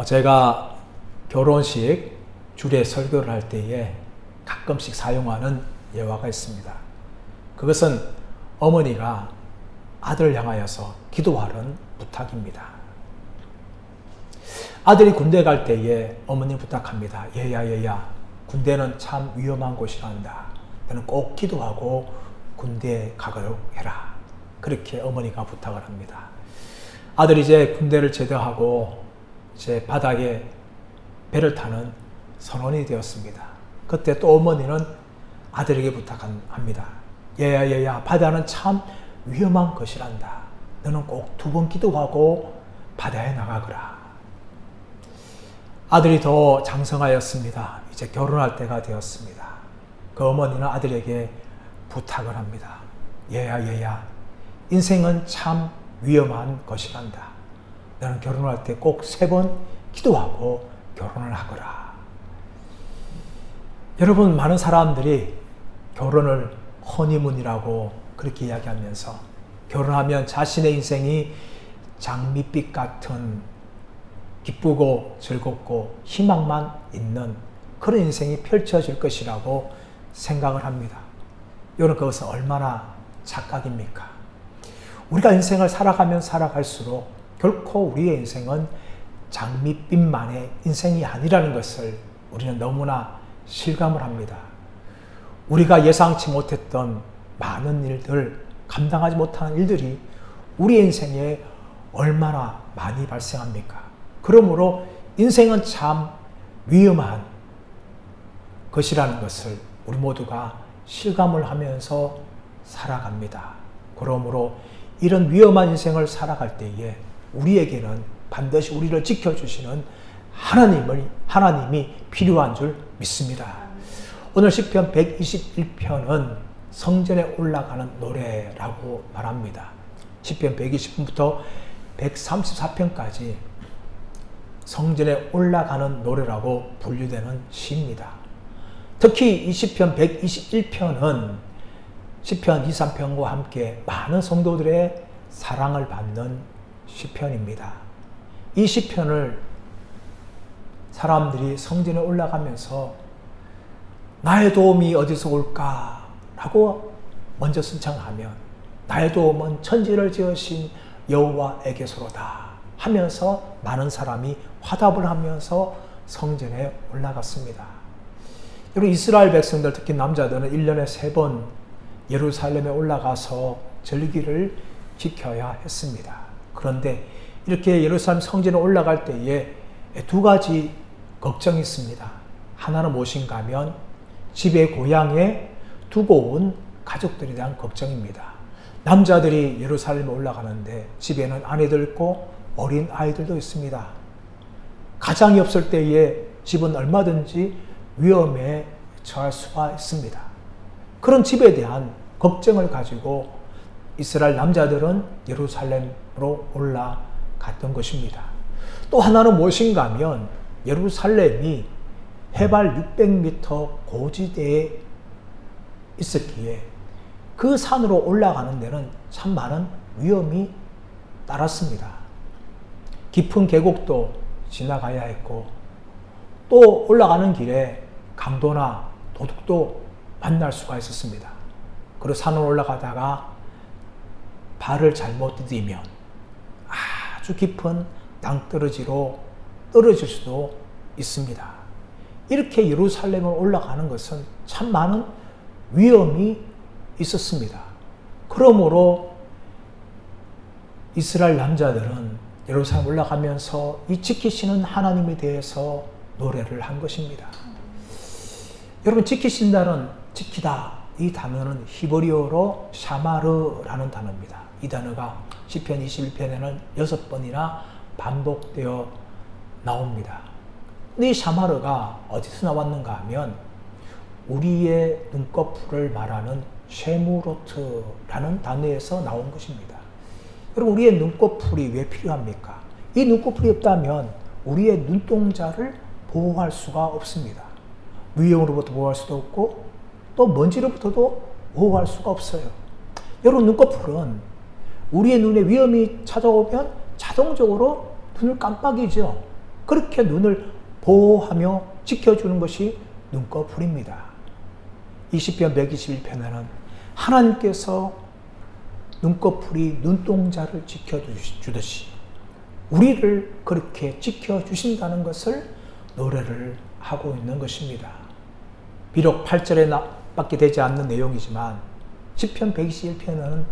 제가 결혼식 주례 설교를 할 때에 가끔씩 사용하는 예화가 있습니다. 그것은 어머니가 아들을 향하여서 기도하는 부탁입니다. 아들이 군대 갈 때에 어머니 부탁합니다. 얘야, 군대는 참 위험한 곳이란다. 너는 꼭 기도하고 군대에 가도록 해라. 그렇게 어머니가 부탁을 합니다. 아들이 이제 군대를 제대하고 이제 바닥에 배를 타는 선원이 되었습니다. 그때 또 어머니는 아들에게 부탁합니다. 얘야, 바다는 참 위험한 것이란다. 너는 꼭 2번 기도하고 바다에 나가거라. 아들이 더 장성하였습니다. 이제 결혼할 때가 되었습니다. 그 어머니는 아들에게 부탁을 합니다. 얘야, 인생은 참 위험한 것이란다. 너는 결혼할 때 꼭 3번 기도하고 결혼을 하거라. 여러분, 많은 사람들이 결혼을 허니문이라고 그렇게 이야기하면서 결혼하면 자신의 인생이 장밋빛 같은 기쁘고 즐겁고 희망만 있는 그런 인생이 펼쳐질 것이라고 생각을 합니다. 여러분, 그것은 얼마나 착각입니까? 우리가 인생을 살아가면 살아갈수록 결코 우리의 인생은 장밋빛만의 인생이 아니라는 것을 우리는 너무나 실감을 합니다. 우리가 예상치 못했던 많은 일들, 감당하지 못하는 일들이 우리의 인생에 얼마나 많이 발생합니까? 그러므로 인생은 참 위험한 것이라는 것을 우리 모두가 실감을 하면서 살아갑니다. 그러므로 이런 위험한 인생을 살아갈 때에 우리에게는 반드시 우리를 지켜주시는 하나님이 필요한 줄 믿습니다. 오늘 시편 121편은 성전에 올라가는 노래라고 말합니다. 시편 120편부터 134편까지 성전에 올라가는 노래라고 분류되는 시입니다. 특히 이 시편 121편은 시편 2, 3편과 함께 많은 성도들의 사랑을 받는 시편입니다. 이 시편을 사람들이 성전에 올라가면서 나의 도움이 어디서 올까? 라고 먼저 신청하면 나의 도움은 천지를 지으신 여호와에게서로다 하면서 많은 사람이 화답을 하면서 성전에 올라갔습니다. 여러분, 이스라엘 백성들, 특히 남자들은 1년에 3번 예루살렘에 올라가서 절기를 지켜야 했습니다. 그런데 이렇게 예루살렘 성전에 올라갈 때에 2가지 걱정이 있습니다. 하나는 무엇인가 하면 집에 고향에 두고 온 가족들에 대한 걱정입니다. 남자들이 예루살렘에 올라가는데 집에는 아내들 있고 어린 아이들도 있습니다. 가장이 없을 때에 집은 얼마든지 위험에 처할 수가 있습니다. 그런 집에 대한 걱정을 가지고 이스라엘 남자들은 예루살렘으로 올라갔던 것입니다. 또 하나는 무엇인가 하면 예루살렘이 해발 600m 고지대에 있었기에 그 산으로 올라가는 데는 참 많은 위험이 따랐습니다. 깊은 계곡도 지나가야 했고 또 올라가는 길에 강도나 도둑도 만날 수가 있었습니다. 그리고 산을 올라가다가 발을 잘못 디디면 아주 깊은 낭떠러지로 떨어질 수도 있습니다. 이렇게 예루살렘을 올라가는 것은 참 많은 위험이 있었습니다. 그러므로 이스라엘 남자들은 예루살렘 올라가면서 이 지키시는 하나님에 대해서 노래를 한 것입니다. 여러분, 지키신다는 지키다, 이 단어는 히브리어로 샤마르라는 단어입니다. 이 단어가 시편 21편에는 6번이나 반복되어 나옵니다. 이 샤마르가 어디서 나왔는가 하면 우리의 눈꺼풀을 말하는 쉐무로트라는 단어에서 나온 것입니다. 여러분, 우리의 눈꺼풀이 왜 필요합니까? 이 눈꺼풀이 없다면 우리의 눈동자를 보호할 수가 없습니다. 위험으로부터 보호할 수도 없고 또 먼지로부터도 보호할 수가 없어요. 여러분, 눈꺼풀은 우리의 눈에 위험이 찾아오면 자동적으로 눈을 깜빡이죠. 그렇게 눈을 보호하며 지켜주는 것이 눈꺼풀입니다. 20편 121편에는 하나님께서 눈꺼풀이 눈동자를 지켜주듯이 우리를 그렇게 지켜주신다는 것을 노래를 하고 있는 것입니다. 비록 8절에 밖에 되지 않는 내용이지만 시편 121편은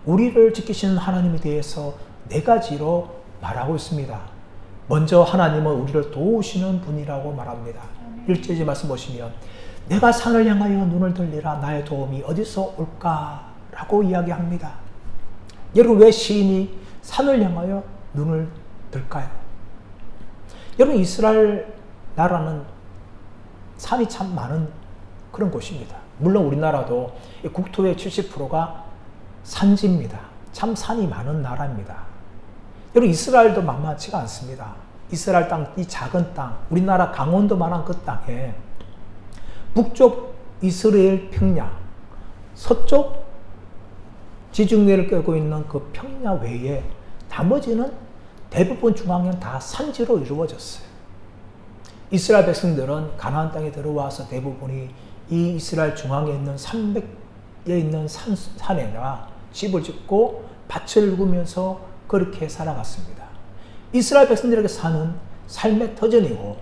우리를 지키시는 하나님에 대해서 4가지로 말하고 있습니다. 먼저 하나님은 우리를 도우시는 분이라고 말합니다. 1절 말씀 보시면 내가 산을 향하여 눈을 들리라 나의 도움이 어디서 올까? 라고 이야기합니다. 여러분 왜 시인이 산을 향하여 눈을 들까요? 여러분 이스라엘 나라는 산이 참 많은 그런 곳입니다. 물론 우리나라도 국토의 70%가 산지입니다. 참 산이 많은 나라입니다. 여러분 이스라엘도 만만치가 않습니다. 이스라엘 땅, 이 작은 땅, 우리나라 강원도만한 그 땅에 북쪽 이스라엘 평야, 서쪽 지중해를 꿰고 있는 그 평야 외에 나머지는 대부분 중앙은 다 산지로 이루어졌어요. 이스라엘 백성들은 가나안 땅에 들어와서 대부분이 이 이스라엘 중앙에 있는 산맥에 있는 산에나 집을 짓고 밭을 누구면서 그렇게 살아갔습니다. 이스라엘 백성들에게 사는 삶의 터전이고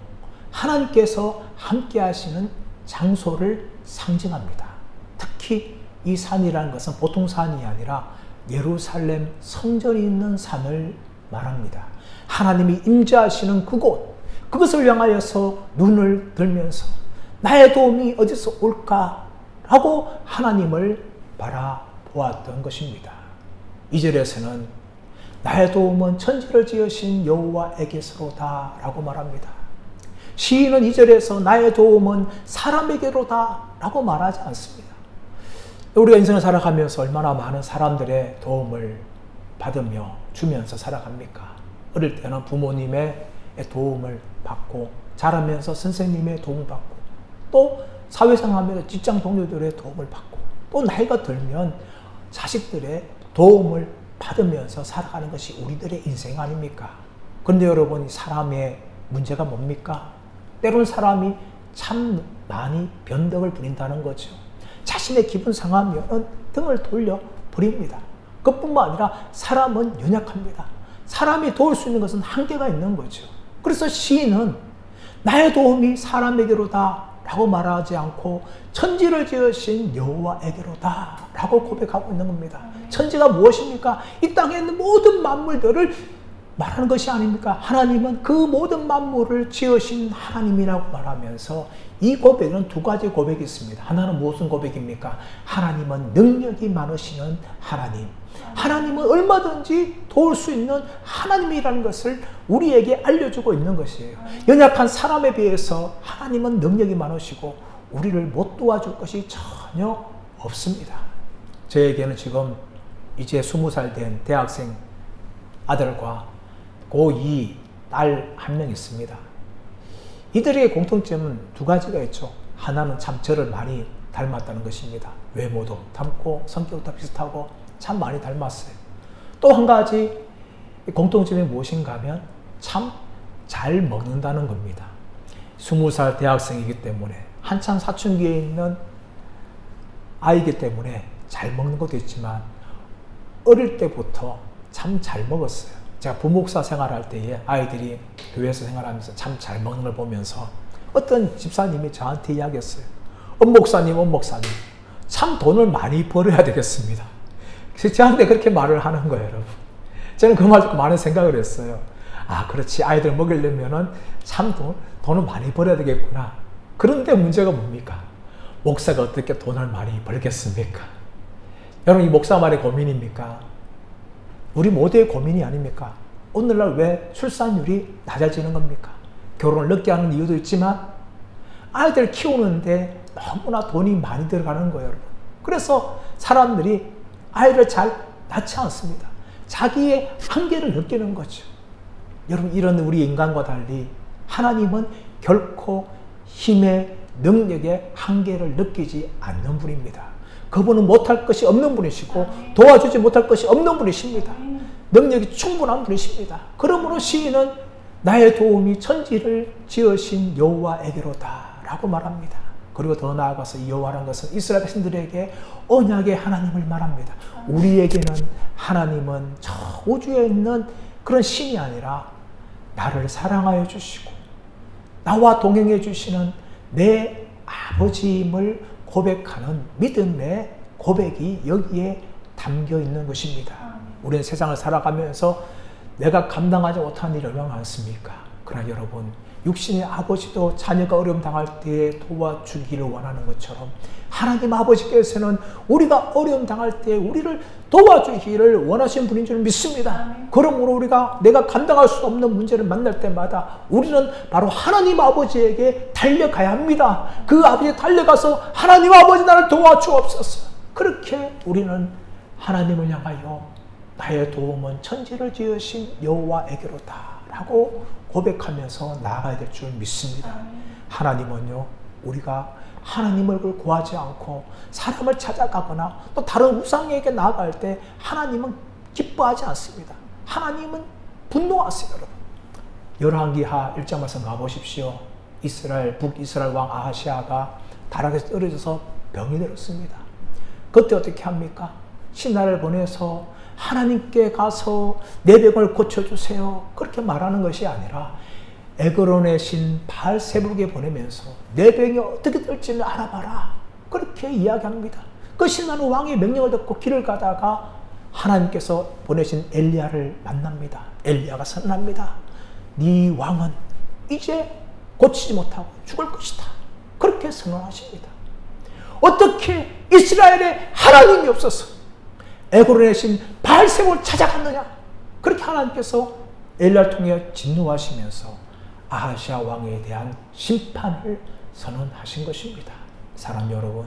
하나님께서 함께 하시는 장소를 상징합니다. 특히 이 산이라는 것은 보통 산이 아니라 예루살렘 성전이 있는 산을 말합니다. 하나님이 임재하시는 그곳, 그것을 향하여서 눈을 들면서 나의 도움이 어디서 올까? 라고 하나님을 바라보았던 것입니다. 2절에서는 나의 도움은 천지를 지으신 여호와에게서로다 라고 말합니다. 시인은 2절에서 나의 도움은 사람에게로다 라고 말하지 않습니다. 우리가 인생을 살아가면서 얼마나 많은 사람들의 도움을 받으며 주면서 살아갑니까? 어릴 때는 부모님의 도움을 받고 자라면서 선생님의 도움을 받고 또 사회생활하면서 직장 동료들의 도움을 받고 또 나이가 들면 자식들의 도움을 받으면서 살아가는 것이 우리들의 인생 아닙니까? 그런데 여러분 사람의 문제가 뭡니까? 때로는 사람이 참 많이 변덕을 부린다는 거죠. 자신의 기분 상하면 등을 돌려 버립니다. 그뿐만 아니라 사람은 연약합니다. 사람이 도울 수 있는 것은 한계가 있는 거죠. 그래서 시인은 나의 도움이 사람에게로다 라고 말하지 않고 천지를 지으신 여호와에게로다 라고 고백하고 있는 겁니다. 천지가 무엇입니까? 이 땅에 있는 모든 만물들을 말하는 것이 아닙니까? 하나님은 그 모든 만물을 지으신 하나님이라고 말하면서 이 고백은 2가지 고백이 있습니다. 하나는 무슨 고백입니까? 하나님은 능력이 많으시는 하나님. 하나님은 얼마든지 도울 수 있는 하나님이라는 것을 우리에게 알려주고 있는 것이에요. 연약한 사람에 비해서 하나님은 능력이 많으시고 우리를 못 도와줄 것이 전혀 없습니다. 저에게는 지금 이제 20살 된 대학생 아들과 고2 딸 1명 있습니다. 이들의 공통점은 2가지가 있죠. 하나는 참 저를 많이 닮았다는 것입니다. 외모도 닮고 성격도 비슷하고 참 많이 닮았어요. 또 한 가지 공통점이 무엇인가 하면 참 잘 먹는다는 겁니다. 20살 대학생이기 때문에 한창 사춘기에 있는 아이기 때문에 잘 먹는 것도 있지만 어릴 때부터 참 잘 먹었어요. 제가 부목사 생활할 때에 아이들이 교회에서 생활하면서 참 잘 먹는 걸 보면서 어떤 집사님이 저한테 이야기했어요. 엄목사님 참 돈을 많이 벌어야 되겠습니다. 그래서 저한테 그렇게 말을 하는 거예요, 여러분. 저는 그 말 듣고 많은 생각을 했어요. 아, 그렇지. 아이들 먹이려면은 참 돈을 많이 벌어야 되겠구나. 그런데 문제가 뭡니까? 목사가 어떻게 돈을 많이 벌겠습니까? 여러분, 이 목사 말의 고민입니까? 우리 모두의 고민이 아닙니까? 오늘날 왜 출산율이 낮아지는 겁니까? 결혼을 늦게 하는 이유도 있지만 아이들 키우는데 너무나 돈이 많이 들어가는 거예요, 여러분. 그래서 사람들이 아이를 잘 낳지 않습니다. 자기의 한계를 느끼는 거죠. 여러분, 이런 우리 인간과 달리 하나님은 결코 힘의 능력의 한계를 느끼지 않는 분입니다. 그분은 못할 것이 없는 분이시고 도와주지 못할 것이 없는 분이십니다. 능력이 충분한 분이십니다. 그러므로 시인은 나의 도움이 천지를 지으신 여호와에게로다 라고 말합니다. 그리고 더 나아가서 이 여호와라는 것은 이스라엘 백성들에게 언약의 하나님을 말합니다. 우리에게는 하나님은 저 우주에 있는 그런 신이 아니라 나를 사랑하여 주시고 나와 동행해 주시는 내 아버지임을 고백하는 믿음의 고백이 여기에 담겨 있는 것입니다. 우리는 세상을 살아가면서 내가 감당하지 못한 일이 얼마나 많습니까? 그러나 여러분, 육신의 아버지도 자녀가 어려움 당할 때에 도와주기를 원하는 것처럼 하나님 아버지께서는 우리가 어려움 당할 때 우리를 도와주기를 원하시는 분인 줄 믿습니다. 그러므로 우리가 내가 감당할 수 없는 문제를 만날 때마다 우리는 바로 하나님 아버지에게 달려가야 합니다. 그 아버지에 달려가서 하나님 아버지 나를 도와주옵소서. 그렇게 우리는 하나님을 향하여 나의 도움은 천지를 지으신 여호와에게로다 라고 고백하면서 나아가야 될 줄 믿습니다. 하나님은요, 우리가 하나님 얼굴 구하지 않고 사람을 찾아가거나 또 다른 우상에게 나아갈 때 하나님은 기뻐하지 않습니다. 하나님은 분노하세요. 여러분, 열왕기하 1장 말씀 가보십시오. 북이스라엘 왕 아하시아가 다락에서 떨어져서 병이 들었습니다. 그때 어떻게 합니까? 신하를 보내서 하나님께 가서 내 병을 고쳐주세요. 그렇게 말하는 것이 아니라 에그론의 신 바알세불에게 보내면서 내 병이 어떻게 될지를 알아봐라. 그렇게 이야기합니다. 그 신하는 왕의 명령을 듣고 길을 가다가 하나님께서 보내신 엘리야를 만납니다. 엘리야가 선언합니다. 네 왕은 이제 고치지 못하고 죽을 것이다. 그렇게 선언하십니다. 어떻게 이스라엘에 하나님이 없어서 에그론의 신 바알세불을 찾아갔느냐? 그렇게 하나님께서 엘리야를 통해 진노하시면서 아하시아 왕에 대한 심판을 선언하신 것입니다. 사랑 여러분,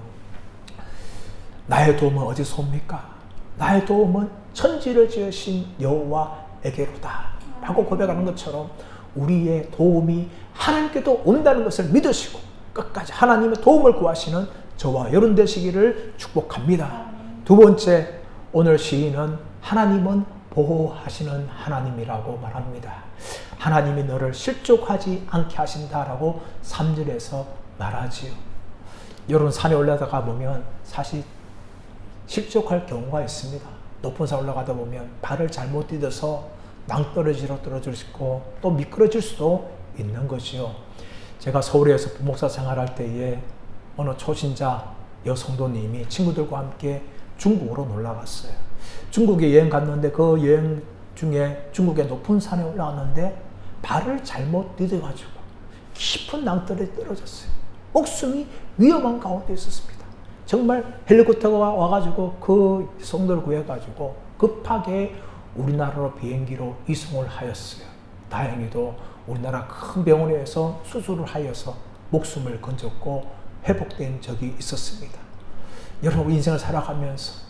나의 도움은 어디서 옵니까? 나의 도움은 천지를 지으신 여호와에게로다 라고 고백하는 것처럼 우리의 도움이 하나님께도 온다는 것을 믿으시고 끝까지 하나님의 도움을 구하시는 저와 여러분 되시기를 축복합니다. 두 번째, 오늘 시인은 하나님은 보호하시는 하나님이라고 말합니다. 하나님이 너를 실족하지 않게 하신다라고 3절에서 말하지요. 여러분, 산에 올라가다 보면 사실 실족할 경우가 있습니다. 높은 산 올라가다 보면 발을 잘못 디뎌서 낭떠러지로 떨어질 수 있고 또 미끄러질 수도 있는 거지요. 제가 서울에서 부목사 생활할 때에 어느 초신자 여성도님이 친구들과 함께 중국으로 놀러 갔어요. 중국에 여행 갔는데 그 여행 중에 중국의 높은 산에 올라왔는데 발을 잘못 디뎌가지고 깊은 낭떠러지에 떨어졌어요. 목숨이 위험한 가운데 있었습니다. 정말 헬리콥터가 와가지고 그 여성들을 구해가지고 급하게 우리나라로 비행기로 이송을 하였어요. 다행히도 우리나라 큰 병원에서 수술을 하여서 목숨을 건졌고 회복된 적이 있었습니다. 여러분, 인생을 살아가면서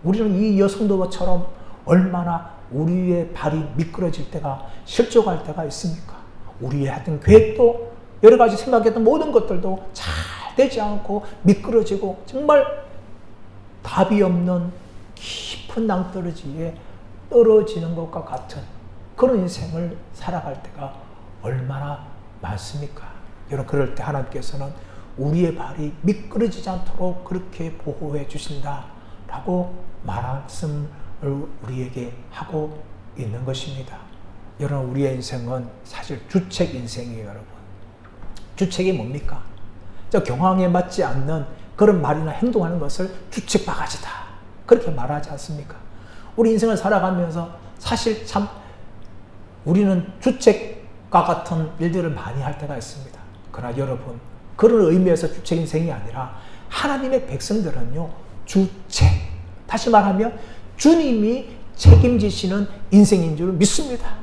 우리는 이 여성도처럼 얼마나 우리의 발이 미끄러질 때가, 실족할 때가 있습니까? 우리의 하여튼 계획도 여러 가지 생각했던 모든 것들도 잘 되지 않고 미끄러지고 정말 답이 없는 깊은 낭떠러지에 떨어지는 것과 같은 그런 인생을 살아갈 때가 얼마나 많습니까? 여러분, 그럴 때 하나님께서는 우리의 발이 미끄러지지 않도록 그렇게 보호해 주신다라고 말씀을 우리에게 하고 있는 것입니다. 여러분, 우리의 인생은 사실 주책 인생이에요. 여러분, 주책이 뭡니까? 저 경황에 맞지 않는 그런 말이나 행동하는 것을 주책 바가지다 그렇게 말하지 않습니까? 우리 인생을 살아가면서 사실 참 우리는 주책과 같은 일들을 많이 할 때가 있습니다. 그러나 여러분, 그런 의미에서 주책 인생이 아니라 하나님의 백성들은요, 주책, 다시 말하면 주님이 책임지시는 인생인 줄 믿습니다.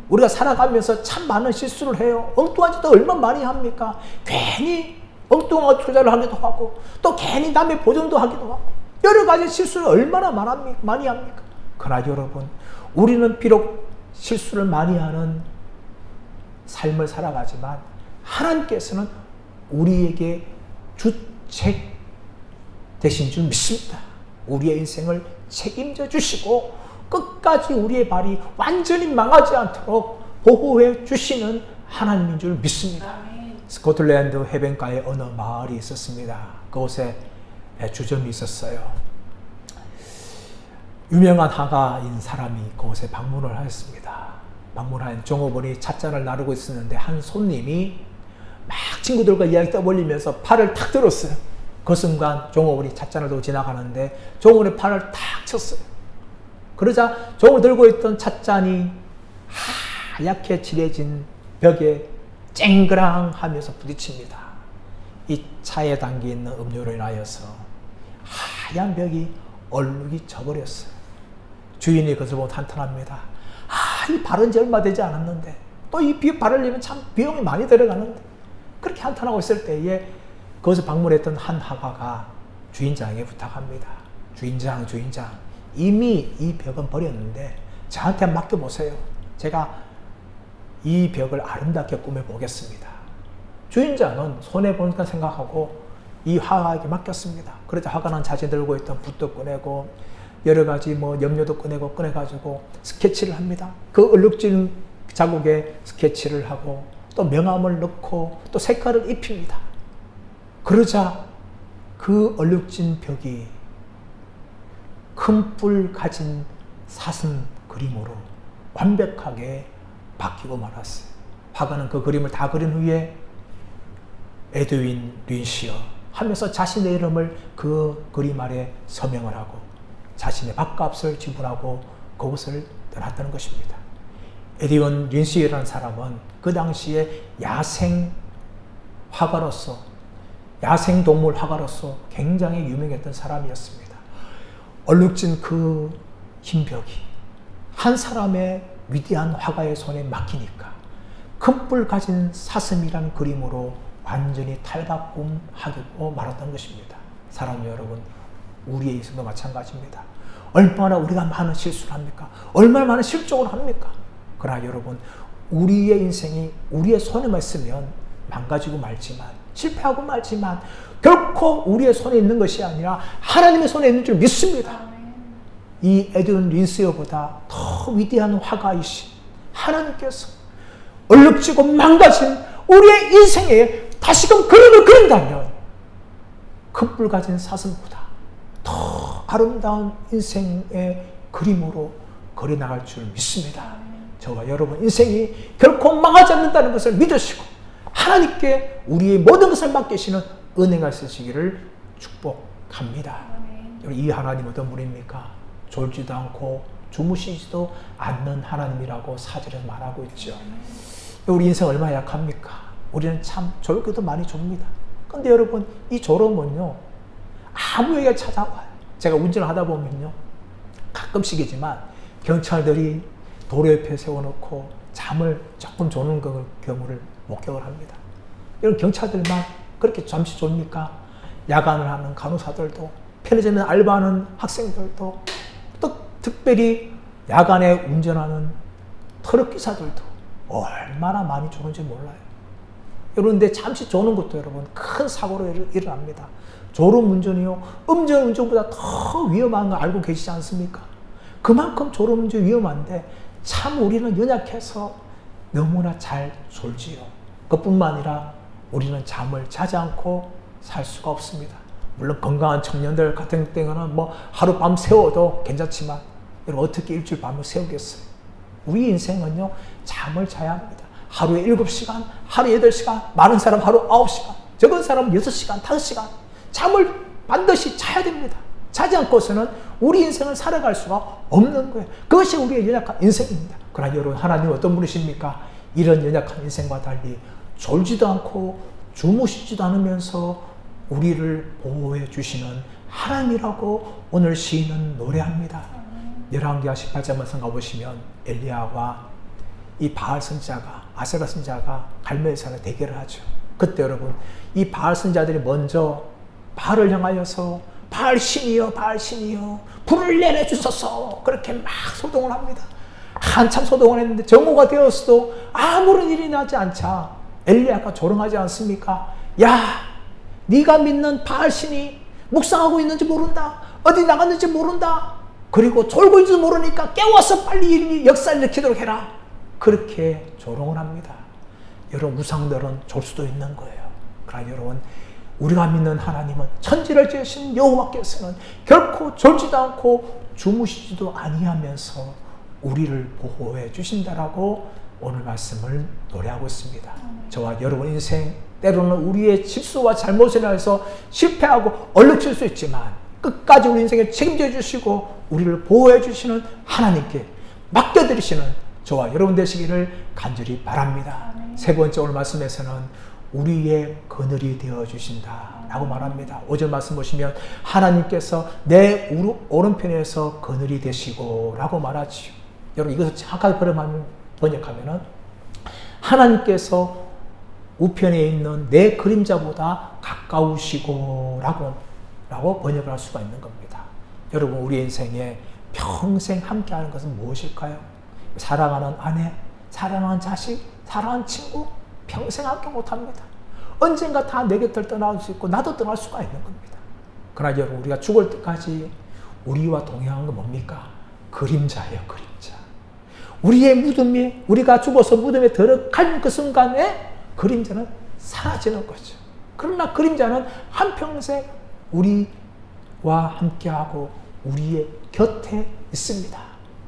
우리가 살아가면서 참 많은 실수를 해요. 엉뚱한 짓도 얼마나 많이 합니까? 괜히 엉뚱한 투자를 하기도 하고 또 괜히 남의 보존도 하기도 하고 여러 가지 실수를 얼마나 많이 합니까? 그러나 여러분, 우리는 비록 실수를 많이 하는 삶을 살아가지만 하나님께서는 우리에게 주책 되신 줄 믿습니다. 우리의 인생을 책임져 주시고 끝까지 우리의 발이 완전히 망하지 않도록 보호해 주시는 하나님인 줄 믿습니다. 스코틀랜드 해변가에 어느 마을이 있었습니다. 그곳에 주점이 있었어요. 유명한 화가인 사람이 그곳에 방문을 하였습니다. 방문한 종업원이 찻잔을 나르고 있었는데 한 손님이 막 친구들과 이야기 떠벌리면서 팔을 탁 들었어요. 그 순간 종업원이 찻잔을 들고 지나가는데 종업원의 팔을 탁 쳤어요. 그러자 종을 들고 있던 찻잔이 하얗게 칠해진 벽에 쨍그랑 하면서 부딪힙니다. 이 차에 담긴 음료로 인하여서 하얀 벽이 얼룩이 져버렸어요. 주인이 그것을 보고 탄탄합니다. 이 바른 지 얼마 되지 않았는데 또 이 바르려면 참 비용이 많이 들어가는데, 그렇게 한탄하고 있을 때에 그것을 방문했던 한 화가가 주인장에게 부탁합니다. 주인장, 이미 이 벽은 버렸는데 저한테 맡겨보세요. 제가 이 벽을 아름답게 꾸며보겠습니다. 주인장은 손해보니까 생각하고 이 화가에게 맡겼습니다. 그러자 화가는 자신 들고 있던 붓도 꺼내고 여러 가지 염료도 꺼내가지고 스케치를 합니다. 그 얼룩진 자국에 스케치를 하고 또 명암을 넣고 또 색깔을 입힙니다. 그러자 그 얼룩진 벽이 큰 뿔 가진 사슴 그림으로 완벽하게 바뀌고 말았어요. 화가는 그 그림을 다 그린 후에 에드윈 린시어 하면서 자신의 이름을 그 그림 아래 서명을 하고 자신의 밥값을 지불하고 그곳을 떠났다는 것입니다. 에드윈 린시어라는 사람은 그 당시에 야생 화가로서, 야생동물 화가로서 굉장히 유명했던 사람이었습니다. 얼룩진 그 흰 벽이 한 사람의 위대한 화가의 손에 맡기니까 큰 뿔 가진 사슴이란 그림으로 완전히 탈바꿈하고 말았던 것입니다. 사랑 여러분, 우리의 인생도 마찬가지입니다. 얼마나 우리가 많은 실수를 합니까? 얼마나 많은 실족을 합니까? 그러나 여러분, 우리의 인생이 우리의 손에만 있으면 망가지고 말지만, 실패하고 말지만 결코 우리의 손에 있는 것이 아니라 하나님의 손에 있는 줄 믿습니다. 이 에드윈 린시어보다 더 위대한 화가이신 하나님께서 얼룩지고 망가진 우리의 인생에 다시금 그림을 그린다면 큰 뿔 가진 사슴보다 더 아름다운 인생의 그림으로 그려나갈 줄 믿습니다. 저와 여러분 인생이 결코 망하지 않는다는 것을 믿으시고 하나님께 우리의 모든 것을 맡기시는 은혜가 있으시기를 축복합니다. 이 하나님 어떤 분입니까? 졸지도 않고 주무시지도 않는 하나님이라고 사절에서 말하고 있죠. 우리 인생 얼마나 약합니까? 우리는 참 졸 것도 많이 좁니다. 근데 여러분, 이 졸음은요, 아무에게 찾아와요. 제가 운전을 하다 보면요, 가끔씩이지만 경찰들이 도로 옆에 세워놓고 잠을 조금 조는 경우를 목격을 합니다. 이런 경찰들만 그렇게 잠시 졸니까 야간을 하는 간호사들도, 편의점에 알바하는 학생들도, 또 특별히 야간에 운전하는 트럭 기사들도 얼마나 많이 조는지 몰라요. 그런데 잠시 조는 것도 여러분 큰 사고로 일어납니다. 졸음 운전이요, 음주 운전보다 더 위험한 거 알고 계시지 않습니까? 그만큼 졸음 운전 위험한데 참 우리는 연약해서 너무나 잘 졸지요. 그뿐만 아니라 우리는 잠을 자지 않고 살 수가 없습니다. 물론 건강한 청년들 같은 경우는 하룻밤 세워도 괜찮지만 여러분 어떻게 일주일 밤을 세우겠어요? 우리 인생은요, 잠을 자야 합니다. 하루에 7시간, 하루에 8시간, 많은 사람 하루 9시간, 적은 사람은 6시간, 5시간 잠을 반드시 자야 됩니다. 자지 않고서는 우리 인생을 살아갈 수가 없는 거예요. 그것이 우리의 연약한 인생입니다. 그러나 여러분, 하나님은 어떤 분이십니까? 이런 연약한 인생과 달리 졸지도 않고 주무시지도 않으면서 우리를 보호해 주시는 하나님이라고 오늘 시인은 노래합니다. 열왕기하 18장 말씀 가보시면 엘리야와 이 바알 선지자가, 아세라 선지자가 갈멜산에 대결을 하죠. 그때 여러분, 이 바알 선지자들이 먼저 바알을 향하여서 바알 신이여, 바알 신이여, 불을 내려주소서, 그렇게 막 소동을 합니다. 한참 소동을 했는데 정오가 되었어도 아무런 일이 나지 않자 엘리야가 조롱하지 않습니까? 야, 네가 믿는 바알 신이 묵상하고 있는지 모른다, 어디 나갔는지 모른다, 그리고 졸고 있는지 모르니까 깨워서 빨리 역사를 일으키도록 해라. 그렇게 조롱을 합니다. 여러분 우상들은 졸 수도 있는 거예요. 그러나 여러분 우리가 믿는 하나님은 천지를 지으신 여호와께서는 결코 졸지도 않고 주무시지도 아니하면서 우리를 보호해 주신다라고 오늘 말씀을 노래하고 있습니다. 저와 여러분 인생 때로는 우리의 실수와 잘못을 인해서 실패하고 얼룩질 수 있지만 끝까지 우리 인생을 책임져 주시고 우리를 보호해 주시는 하나님께 맡겨드리시는 저와 여러분 되시기를 간절히 바랍니다. 세 번째 오늘 말씀에서는 우리의 그늘이 되어주신다 라고 말합니다. 5절 말씀 보시면 하나님께서 내 오른편에서 그늘이 되시고 라고 말하지요. 여러분 이것을 정확하게 번역하면 하나님께서 우편에 있는 내 그림자보다 가까우시고 라고 번역을 할 수가 있는 겁니다. 여러분 우리 인생에 평생 함께하는 것은 무엇일까요? 사랑하는 아내, 사랑하는 자식, 사랑하는 친구 평생 함께 못합니다. 언젠가 다 내 곁을 떠날 수 있고 나도 떠날 수가 있는 겁니다. 그러나 여러분 우리가 죽을 때까지 우리와 동행한 건 뭡니까? 그림자예요. 그림자. 우리의 무덤이 우리가 죽어서 무덤에 들어간 그 순간에 그림자는 사라지는 거죠. 그러나 그림자는 한평생 우리와 함께하고 우리의 곁에 있습니다.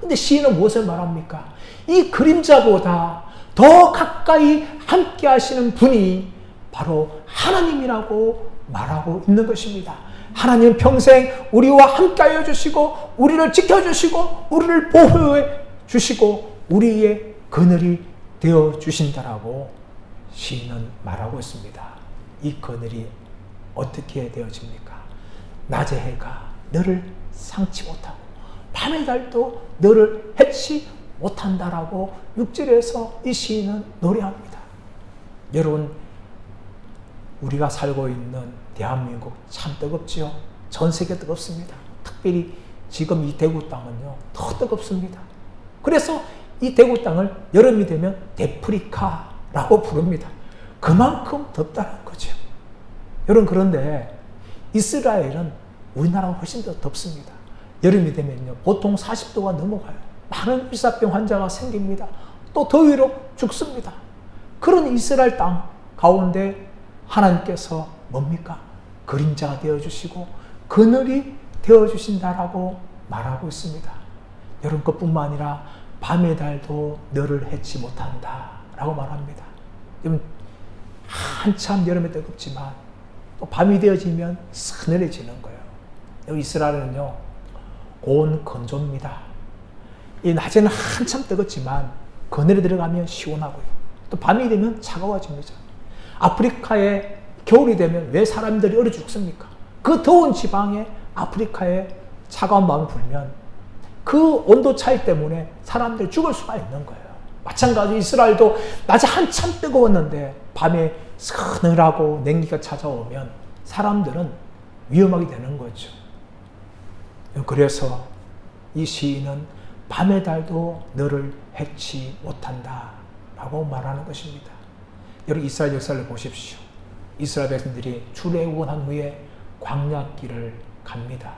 근데 시인은 무엇을 말합니까? 이 그림자보다 더 가까이 함께 하시는 분이 바로 하나님이라고 말하고 있는 것입니다. 하나님은 평생 우리와 함께 하여 주시고 우리를 지켜주시고 우리를 보호해 주시고 우리의 그늘이 되어 주신다라고 시인은 말하고 있습니다. 이 그늘이 어떻게 되어집니까? 낮의 해가 너를 상치 못하고 밤의 달도 너를 해치 못한다라고 6절에서 이 시인은 노래합니다. 여러분 우리가 살고 있는 대한민국 참 뜨겁지요. 전 세계 뜨겁습니다. 특별히 지금 이 대구 땅은요 더 뜨겁습니다. 그래서 이 대구 땅을 여름이 되면 데프리카라고 부릅니다. 그만큼 덥다는 거죠. 여러분 그런데 이스라엘은 우리나라가 훨씬 더 덥습니다. 여름이 되면요 보통 40도가 넘어가요. 많은 일사병 환자가 생깁니다. 또 더위로 죽습니다. 그런 이스라엘 땅 가운데 하나님께서 뭡니까? 그림자가 되어주시고 그늘이 되어주신다라고 말하고 있습니다. 여러분 그뿐만 아니라 밤의 달도 너를 해치 못한다 라고 말합니다. 여러분 한참 여름에 뜨겁지만 또 밤이 되어지면 서늘해지는 거예요. 여기 이스라엘은요 고온 건조입니다. 이 낮에는 한참 뜨겁지만 그늘에 들어가면 시원하고요. 또 밤이 되면 차가워집니다. 아프리카에 겨울이 되면 왜 사람들이 얼어 죽습니까? 그 더운 지방에 아프리카에 차가운 마음이 불면 그 온도 차이 때문에 사람들이 죽을 수가 있는 거예요. 마찬가지로 이스라엘도 낮에 한참 뜨거웠는데 밤에 서늘하고 냉기가 찾아오면 사람들은 위험하게 되는 거죠. 그래서 이 시인은 밤의 달도 너를 해치 못한다 라고 말하는 것입니다. 여러분 이스라엘 역사를 보십시오. 이스라엘 백성들이 출애굽한 후에 광야길을 갑니다.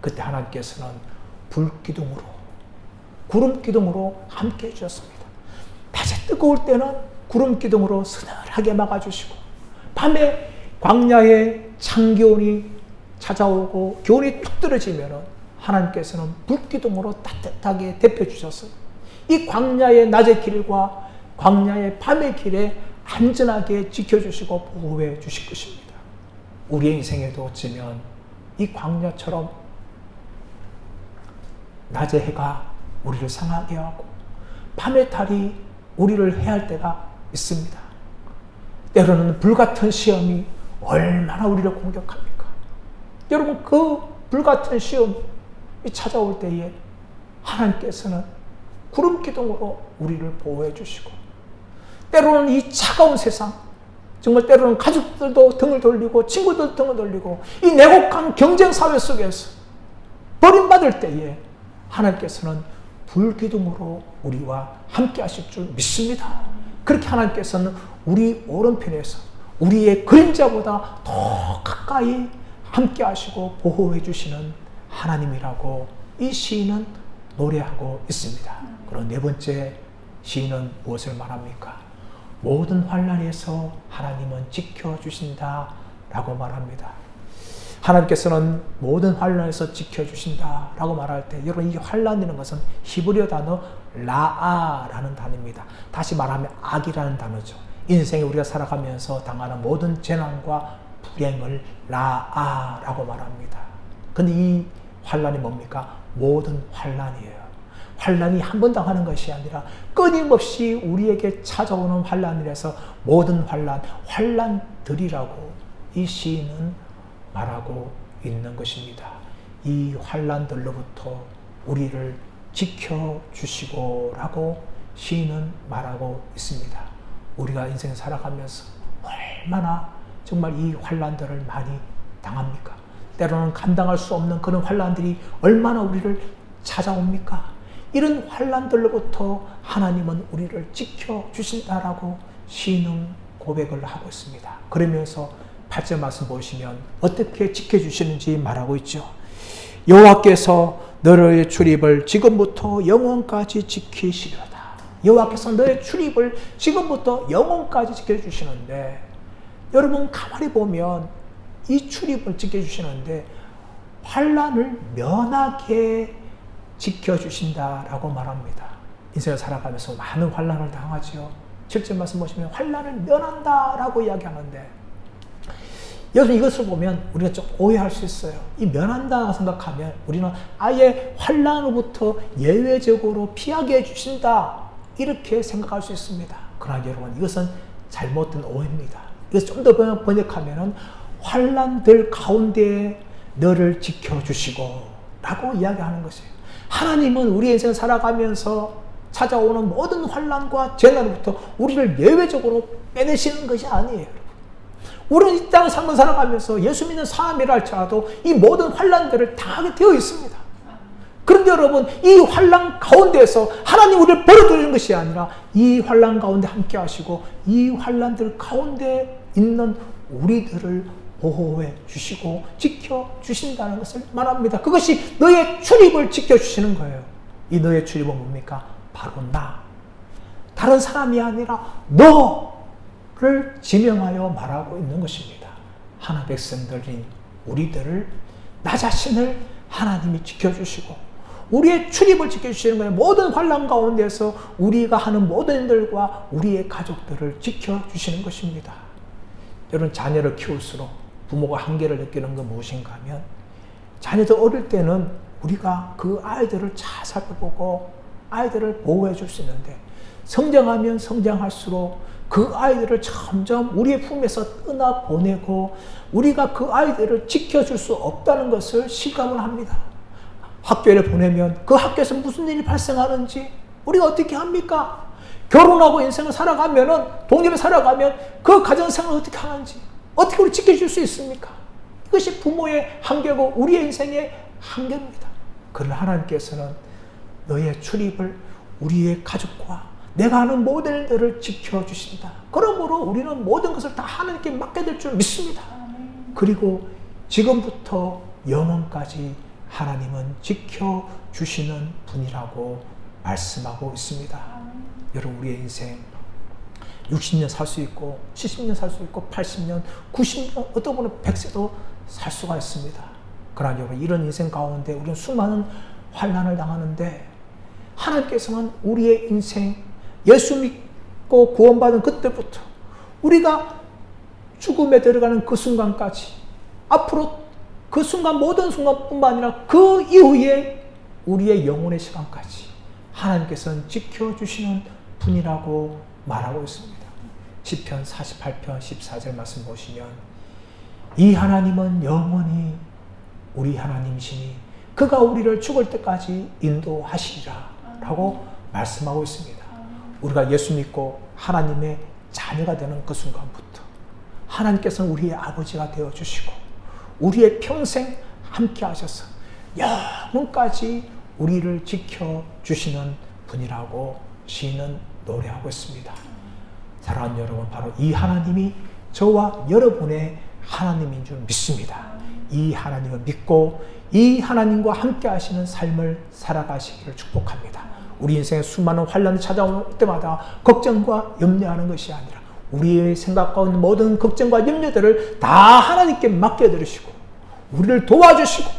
그때 하나님께서는 불기둥으로 구름기둥으로 함께 해주셨습니다. 낮에 뜨거울 때는 구름기둥으로 서늘하게 막아주시고 밤에 광야에 찬기온이 찾아오고 기온이 뚝 떨어지면 하나님께서는 불기둥으로 따뜻하게 데펴주셔서 이 광야의 낮의 길과 광야의 밤의 길에 안전하게 지켜주시고 보호해 주실 것입니다. 우리의 인생에도 어쩌면 이 광야처럼 낮의 해가 우리를 상하게 하고 밤의 달이 우리를 해할 때가 있습니다. 때로는 불같은 시험이 얼마나 우리를 공격합니까? 여러분 그 불같은 시험이 찾아올 때에 하나님께서는 구름기둥으로 우리를 보호해 주시고 때로는 이 차가운 세상 정말 때로는 가족들도 등을 돌리고 친구들도 등을 돌리고 이 내곡한 경쟁사회 속에서 버림받을 때에 하나님께서는 불기둥으로 우리와 함께 하실 줄 믿습니다. 그렇게 하나님께서는 우리 오른편에서 우리의 그림자보다 더 가까이 함께 하시고 보호해 주시는 하나님이라고 이 시인은 노래하고 있습니다. 그리고 네 번째 시인은 무엇을 말합니까? 모든 환난에서 하나님은 지켜주신다 라고 말합니다. 하나님께서는 모든 환난에서 지켜주신다 라고 말할 때, 여러분, 이 환난이라는 것은 히브리어 단어 라아라는 단어입니다. 다시 말하면 악이라는 단어죠. 인생에 우리가 살아가면서 당하는 모든 재난과 불행을 라아라고 말합니다. 근데 이 환난이 뭡니까? 모든 환난이에요. 환난이 한 번 당하는 것이 아니라 끊임없이 우리에게 찾아오는 환난이라서 모든 환난들이라고 이 시인은 말하고 있는 것입니다. 이 환난들로부터 우리를 지켜주시고 라고 시인은 말하고 있습니다. 우리가 인생 살아가면서 얼마나 정말 이 환난들을 많이 당합니까? 때로는 감당할 수 없는 그런 환난들이 얼마나 우리를 찾아옵니까? 이런 환난들로부터 하나님은 우리를 지켜주신다라고 시인은 고백을 하고 있습니다. 그러면서 8절 말씀 보시면 어떻게 지켜주시는지 말하고 있죠. 여호와께서 너의 출입을 지금부터 영원까지 지키시려다. 여호와께서 너의 출입을 지금부터 영원까지 지켜주시는데, 여러분 가만히 보면 이 출입을 지켜주시는데 환난을 면하게 지켜주신다라고 말합니다. 인생을 살아가면서 많은 환난을 당하죠. 7절 말씀 보시면 환난을 면한다라고 이야기하는데, 여러분 이것을 보면 우리가 좀 오해할 수 있어요. 이 면한다고 생각하면 우리는 아예 환난으로부터 예외적으로 피하게 해주신다 이렇게 생각할 수 있습니다. 그러나 여러분 이것은 잘못된 오해입니다. 이것을 좀 더 번역하면 환난들 가운데 너를 지켜주시고 라고 이야기하는 것이에요. 하나님은 우리 인생 살아가면서 찾아오는 모든 환난과 재난으로부터 우리를 예외적으로 빼내시는 것이 아니에요. 우리는 이 땅 삶을 살아가면서 예수 믿는 사람이라 할지라도 이 모든 환난들을 당하게 되어 있습니다. 그런데 여러분 이 환난 가운데에서 하나님 우리를 버려두는 것이 아니라 이 환난 가운데 함께 하시고 이 환난들 가운데 있는 우리들을 보호해 주시고 지켜주신다는 것을 말합니다. 그것이 너의 출입을 지켜주시는 거예요. 이 너의 출입은 뭡니까? 바로 나. 다른 사람이 아니라 너를 지명하여 말하고 있는 것입니다. 하나님의 백성들인 우리들을, 나 자신을 하나님이 지켜주시고 우리의 출입을 지켜주시는 거예요. 모든 환난 가운데서 우리가 하는 모든 일들과 우리의 가족들을 지켜주시는 것입니다. 여러분 자녀를 키울수록 부모가 한계를 느끼는 건 무엇인가 하면, 자녀들 어릴 때는 우리가 그 아이들을 잘 살펴보고 아이들을 보호해 줄 수 있는데, 성장하면 성장할수록 그 아이들을 점점 우리의 품에서 떠나보내고 우리가 그 아이들을 지켜줄 수 없다는 것을 실감을 합니다. 학교를 보내면 그 학교에서 무슨 일이 발생하는지 우리가 어떻게 합니까? 결혼하고 인생을 살아가면은, 독립을 살아가면 그 가정생활을 어떻게 하는지 어떻게 우리 지켜줄 수 있습니까? 이것이 부모의 한계고 우리의 인생의 한계입니다. 그러나 하나님께서는 너의 출입을 우리의 가족과 내가 하는 모든 일들을 지켜주신다. 그러므로 우리는 모든 것을 다 하나님께 맡게 될 줄 믿습니다. 그리고 지금부터 영원까지 하나님은 지켜주시는 분이라고 말씀하고 있습니다. 여러분 우리의 인생 60년 살 수 있고 70년 살 수 있고 80년, 90년, 어떤 분은 100세도 살 수가 있습니다. 그러나 여러분 이런 인생 가운데 우리는 수많은 환난을 당하는데, 하나님께서는 우리의 인생 예수 믿고 구원받은 그때부터 우리가 죽음에 들어가는 그 순간까지, 앞으로 그 순간 모든 순간뿐만 아니라 그 이후에 우리의 영혼의 시간까지 하나님께서는 지켜주시는 분이라고 말하고 있습니다. 시편 48편 14절 말씀 보시면 이 하나님은 영원히 우리 하나님이시니 그가 우리를 죽을 때까지 인도하시리라 라고 말씀하고 있습니다. 우리가 예수 믿고 하나님의 자녀가 되는 그 순간부터 하나님께서는 우리의 아버지가 되어주시고 우리의 평생 함께 하셔서 영원까지 우리를 지켜주시는 분이라고 시인은 노래하고 있습니다. 사랑하는 여러분, 바로 이 하나님이 저와 여러분의 하나님인 줄 믿습니다. 이 하나님을 믿고 이 하나님과 함께 하시는 삶을 살아가시기를 축복합니다. 우리 인생에 수많은 환란이 찾아올 때마다 걱정과 염려하는 것이 아니라 우리의 생각과 모든 걱정과 염려들을 다 하나님께 맡겨드리시고 우리를 도와주시고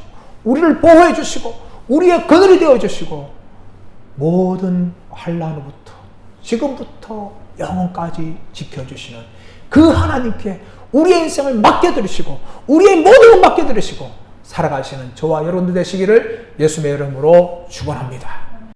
우리를 보호해 주시고 우리의 그늘이 되어주시고 모든 환란으로부터 지금부터 영원까지 지켜주시는 그 하나님께 우리의 인생을 맡겨드리시고 우리의 모든 걸 맡겨드리시고 살아가시는 저와 여러분들 되시기를 예수님의 이름으로 축원합니다.